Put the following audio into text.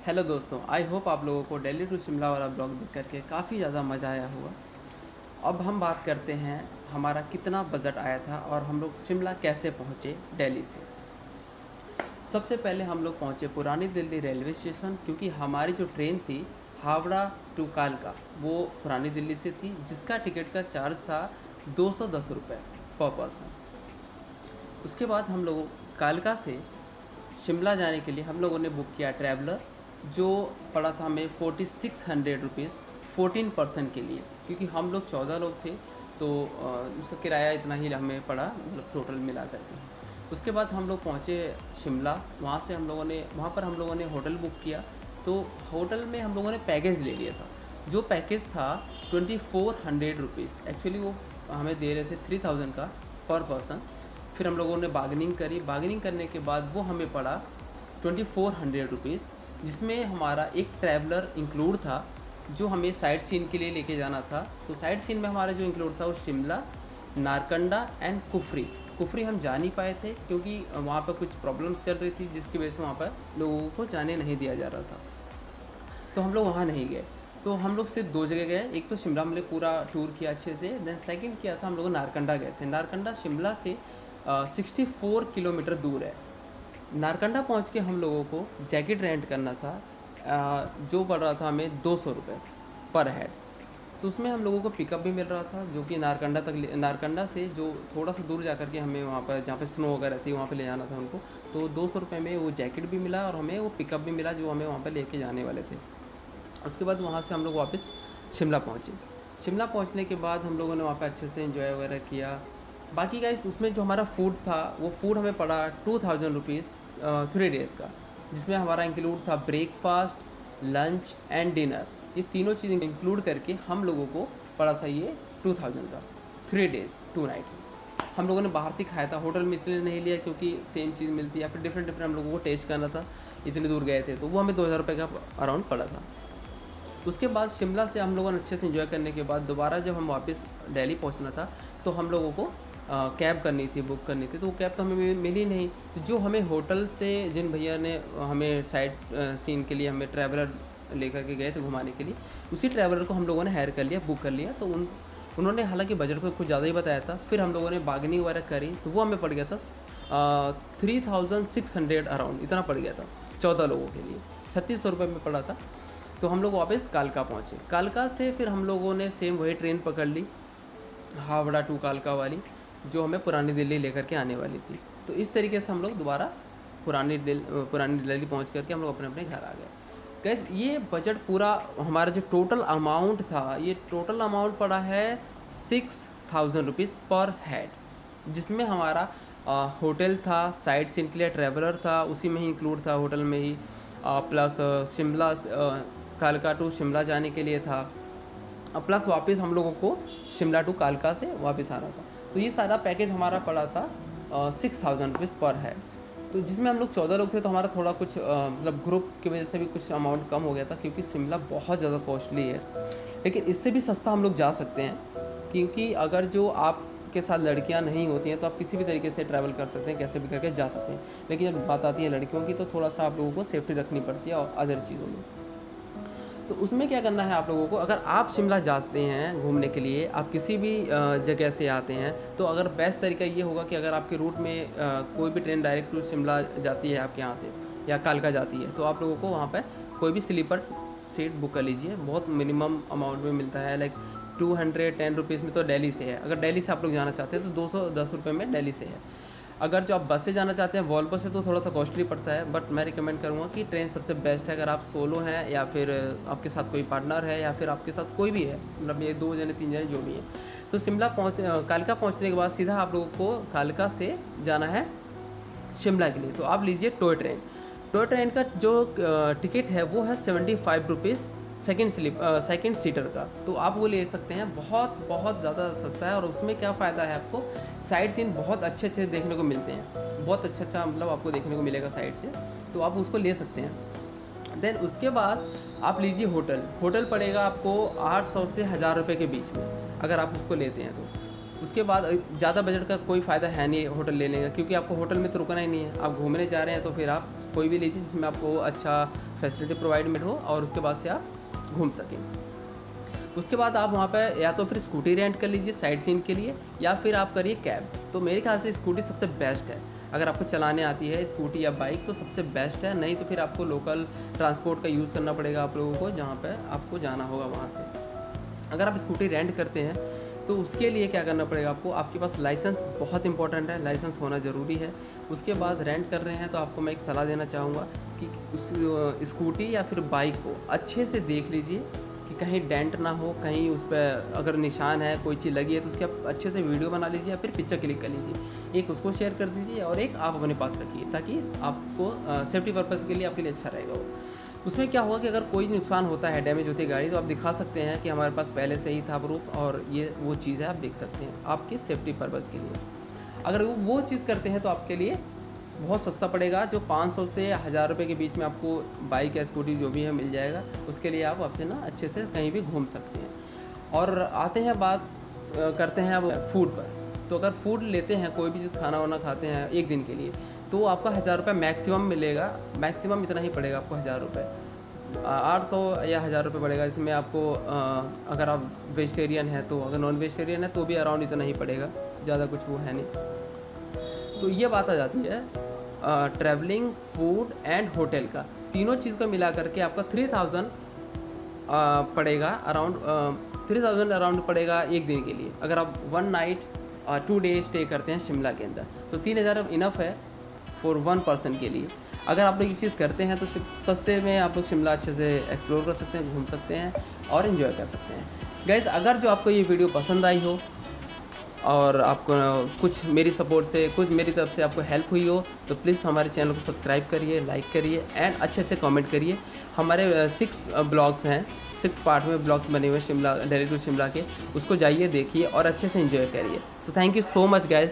Hello दोस्तों, I hope आप लोगों को दिल्ली टू शिमला वाला ब्लॉग देख करके काफ़ी ज़्यादा मज़ा आया होगा। अब हम बात करते हैं हमारा कितना बजट आया था और हम लोग शिमला कैसे पहुँचे दिल्ली से। सबसे पहले हम लोग पहुँचे पुरानी दिल्ली रेलवे स्टेशन, क्योंकि हमारी जो ट्रेन थी हावड़ा टू कालका वो पुरानी दिल्ली से थी, जिसका टिकट का चार्ज था 210 रुपये पर पर्सन। उसके बाद हम लोग कालका से शिमला जाने के लिए हम लोगों ने बुक किया ट्रैवलर, जो पड़ा था हमें 4600 रुपीज़ 14 पर्सन के लिए, क्योंकि हम लोग 14 लोग थे तो उसका किराया इतना ही हमें पड़ा, मतलब टोटल मिला करके। उसके बाद हम लोग पहुँचे शिमला। वहाँ से हम लोगों ने वहाँ पर हम लोगों ने होटल बुक किया। तो होटल में हम लोगों ने पैकेज ले लिया था। जो पैकेज था 2400 रुपीज़, एक्चुअली वो हमें दे रहे थे 3000 का पर पर्सन। फिर हम लोगों ने बार्गेनिंग करी। बार्गेनिंग करने के बाद वो हमें पड़ा 2400 रुपीज़, जिसमें हमारा एक ट्रैवलर इंक्लूड था जो हमें साइट सीन के लिए लेके जाना था। तो साइट सीन में हमारा जो इंक्लूड था वो शिमला, नारकंडा एंड कुफरी। कुफरी हम जा नहीं पाए थे क्योंकि वहाँ पर कुछ प्रॉब्लम चल रही थी, जिसकी वजह से वहाँ पर लोगों को जाने नहीं दिया जा रहा था, तो हम लोग वहाँ नहीं गए। तो हम लोग सिर्फ 2 जगह गए। एक तो शिमला में पूरा टूर किया अच्छे से, देन सेकंड किया था हम लोग नारकंडा गए थे। नारकंडा शिमला से 64 किलोमीटर दूर है। नारकंडा पहुँच के हम लोगों को जैकेट रेंट करना था, जो पड़ रहा था हमें 200 रुपये पर हेड। तो उसमें हम लोगों को पिकअप भी मिल रहा था, जो कि नारकंडा से जो थोड़ा सा दूर जा कर के हमें वहाँ पर जहाँ पे स्नो वगैरह थी वहाँ पे ले जाना था उनको। तो 200 रुपये में वो जैकेट भी मिला और हमें वो पिकअप भी मिला जो हमें वहाँ पर लेके जाने वाले थे। उसके बाद वहाँ से हम लोग वापस शिमला पहुँचे। शिमला पहुँचने के बाद हम लोगों ने वहाँ पे अच्छे से एंजॉय वगैरह किया। बाकी गाइस उसमें जो हमारा फूड था वो फूड हमें पड़ा 2000 रुपीज़ 3 डेज़ का, जिसमें हमारा इंक्लूड था ब्रेकफास्ट, लंच एंड डिनर। ये तीनों चीज़ इंक्लूड करके हम लोगों को पड़ा था ये 2000 का 3 डेज़ 2 नाइट। हम लोगों ने बाहर से खाया था, होटल में इसलिए नहीं लिया क्योंकि सेम चीज़ मिलती है या फिर डिफरेंट हम लोगों को टेस्ट करना था, इतनी दूर गए थे। तो वो हमें 2000 रुपये का अराउंड पड़ा था। उसके बाद शिमला से हम लोगों ने अच्छे से एंजॉय करने के बाद दोबारा जब हम वापस दिल्ली पहुंचना था तो हम लोगों को कैब करनी थी, बुक करनी थी। तो वो कैब तो हमें मिली नहीं। तो जो हमें होटल से जिन भैया ने हमें साइड सीन के लिए हमें ट्रैवलर लेकर के गए थे घुमाने के लिए, उसी ट्रैवलर को हम लोगों ने हायर कर लिया, बुक कर लिया। तो उन्होंने हालांकि बजट तो कुछ ज़्यादा ही बताया था। फिर हम लोगों ने बार्गेनिंग वगैरह करी तो वो हमें पड़ गया था 3600 अराउंड, इतना पड़ गया था 14 लोगों के लिए। 3600 रुपये में पड़ा था। तो हम लोग वापस कालका पहुँचे। कालका से फिर हम लोगों ने सेम वही ट्रेन पकड़ ली, हावड़ा टू कालका वाली, जो हमें पुरानी दिल्ली लेकर के आने वाली थी। तो इस तरीके से हम लोग दोबारा पुरानी दिल्ली पहुँच करके हम लोग अपने अपने घर आ गए। गैस ये बजट पूरा हमारा जो टोटल अमाउंट था, ये टोटल अमाउंट पड़ा है 6000 रुपीज़ पर हेड, जिसमें हमारा होटल था, साइट सीन के लिए ट्रैवलर था, उसी में ही इंक्लूड था होटल में ही, प्लस शिमला कालका टू शिमला जाने के लिए था, प्लस वापस हम लोगों को शिमला टू कालका से वापस आना था। तो ये सारा पैकेज हमारा पड़ा था 6000 रुपीज़ पर हेड। तो जिसमें हम लोग 14 लोग थे तो हमारा थोड़ा कुछ मतलब ग्रुप की वजह से भी कुछ अमाउंट कम हो गया था, क्योंकि शिमला बहुत ज़्यादा कॉस्टली है। लेकिन इससे भी सस्ता हम लोग जा सकते हैं, क्योंकि अगर जो आपके साथ लड़कियां नहीं होती हैं तो आप किसी भी तरीके से ट्रैवल कर सकते हैं, कैसे भी करके जा सकते हैं। लेकिन जब बात आती है लड़कियों की तो थोड़ा सा आप लोगों को सेफ्टी रखनी पड़ती है और अदर चीज़ों में। तो उसमें क्या करना है आप लोगों को, अगर आप शिमला जाते हैं घूमने के लिए, आप किसी भी जगह से आते हैं, तो अगर बेस्ट तरीका ये होगा कि अगर आपके रूट में कोई भी ट्रेन डायरेक्ट टू शिमला जाती है आपके यहाँ से या कालका जाती है, तो आप लोगों को वहाँ पर कोई भी स्लीपर सीट बुक कर लीजिए। बहुत मिनिमम अमाउंट में मिलता है, लाइक 210 रुपीज़ में तो दिल्ली से है। अगर दिल्ली से आप लोग जाना चाहते हैं तो 210 रुपये में दिल्ली से है। अगर जो आप बस से जाना चाहते हैं वॉल्वो से तो थोड़ा सा कॉस्टली पड़ता है, बट मैं रिकमेंड करूँगा कि ट्रेन सबसे बेस्ट है। अगर आप सोलो हैं या फिर आपके साथ कोई पार्टनर है या फिर आपके साथ कोई भी है, मतलब ये 2 जने 3 जने जो भी हैं, तो शिमला कालका पहुँचने के बाद सीधा आप लोगों को कालका से जाना है शिमला के लिए। तो आप लीजिए टॉय ट्रेन। टॉय ट्रेन का जो टिकट है वो है 75 रुपीज़ सेकंड सीटर का। तो आप वो ले सकते हैं, बहुत बहुत ज़्यादा सस्ता है। और उसमें क्या फ़ायदा है, आपको साइड सीन बहुत अच्छे अच्छे देखने को मिलते हैं, बहुत अच्छा मतलब आपको देखने को मिलेगा साइड से, तो आप उसको ले सकते हैं। देन उसके बाद आप लीजिए होटल पड़ेगा आपको 800 से 1000 रुपये के बीच में, अगर आप उसको लेते हैं तो। उसके बाद ज़्यादा बजट का कोई फ़ायदा है नहीं होटल लेने का, क्योंकि आपको होटल में तो रुकना ही नहीं है। आप घूमने जा रहे हैं तो फिर आप कोई भी लीजिए जिसमें आपको अच्छा फैसिलिटी प्रोवाइड हो और उसके बाद से आप घूम सकें। उसके बाद आप वहाँ पे या तो फिर स्कूटी रेंट कर लीजिए साइट सीन के लिए, या फिर आप करिए कैब। तो मेरे ख्याल से स्कूटी सबसे बेस्ट है, अगर आपको चलाने आती है स्कूटी या बाइक तो सबसे बेस्ट है। नहीं तो फिर आपको लोकल ट्रांसपोर्ट का यूज़ करना पड़ेगा आप लोगों को, जहाँ पे आपको जाना होगा वहाँ से। अगर आप स्कूटी रेंट करते हैं तो उसके लिए क्या करना पड़ेगा आपको, आपके पास लाइसेंस बहुत इंपॉर्टेंट है, लाइसेंस होना ज़रूरी है। उसके बाद रेंट कर रहे हैं तो आपको मैं एक सलाह देना चाहूँगा कि उस स्कूटी या फिर बाइक को अच्छे से देख लीजिए कि कहीं डेंट ना हो, कहीं उस पर अगर निशान है, कोई चीज़ लगी है तो उसकी आप अच्छे से वीडियो बना लीजिए या फिर पिक्चर क्लिक कर लीजिए। एक उसको शेयर कर दीजिए और एक आप अपने पास रखिए, ताकि आपको सेफ्टी पर्पज़ के लिए आपके लिए अच्छा रहेगा वो। उसमें क्या होगा कि अगर कोई नुकसान होता है, डैमेज होती है गाड़ी, तो आप दिखा सकते हैं कि हमारे पास पहले से ही था प्रूफ और ये वो चीज़ है, आप देख सकते हैं आपकी सेफ्टी पर्पज़ के लिए। अगर वो चीज़ करते हैं तो आपके लिए बहुत सस्ता पड़ेगा, जो 500 से 1000 रुपये के बीच में आपको बाइक या स्कूटी जो भी है मिल जाएगा। उसके लिए आप अपने ना अच्छे से कहीं भी घूम सकते हैं। और आते हैं बात करते हैं अब फूड पर। तो अगर फूड लेते हैं, कोई भी चीज़ खाना वाना खाते हैं एक दिन के लिए, तो आपका 1000 रुपये मैक्सिमम मिलेगा, मैक्सिमम इतना ही पड़ेगा आपको 1000 रुपये। 800 या 1000 रुपये पड़ेगा। इसमें आपको अगर आप वेजिटेरियन हैं तो, अगर नॉन वेजिटेरियन है तो भी अराउंड इतना ही पड़ेगा, ज़्यादा कुछ वो है नहीं। तो ये बात आ जाती है ट्रैवलिंग, फूड एंड होटल का, तीनों चीज़ को मिला करके आपका 3000 पड़ेगा, अराउंड 3000 अराउंड पड़ेगा एक दिन के लिए। अगर आप 1 नाइट 2 डे स्टे करते हैं शिमला के अंदर, तो 3000 इनफ है फॉर 1 पर्सन के लिए। अगर आप लोग ये चीज़ करते हैं तो सस्ते में आप लोग शिमला अच्छे से एक्सप्लोर कर सकते हैं, घूम सकते हैं और इन्जॉय कर सकते हैं। गाइज़, अगर जो आपको ये वीडियो पसंद आई हो और आपको कुछ मेरी सपोर्ट से, कुछ मेरी तरफ से आपको हेल्प हुई हो, तो प्लीज़ हमारे चैनल को सब्सक्राइब करिए, लाइक करिए एंड अच्छे अच्छे कमेंट करिए। हमारे 6 ब्लॉग्स हैं, 6 पार्ट में ब्लॉग्स बने हुए शिमला, दिल्ली टू शिमला के, उसको जाइए देखिए और अच्छे से एंजॉय करिए। So thank you so much guys.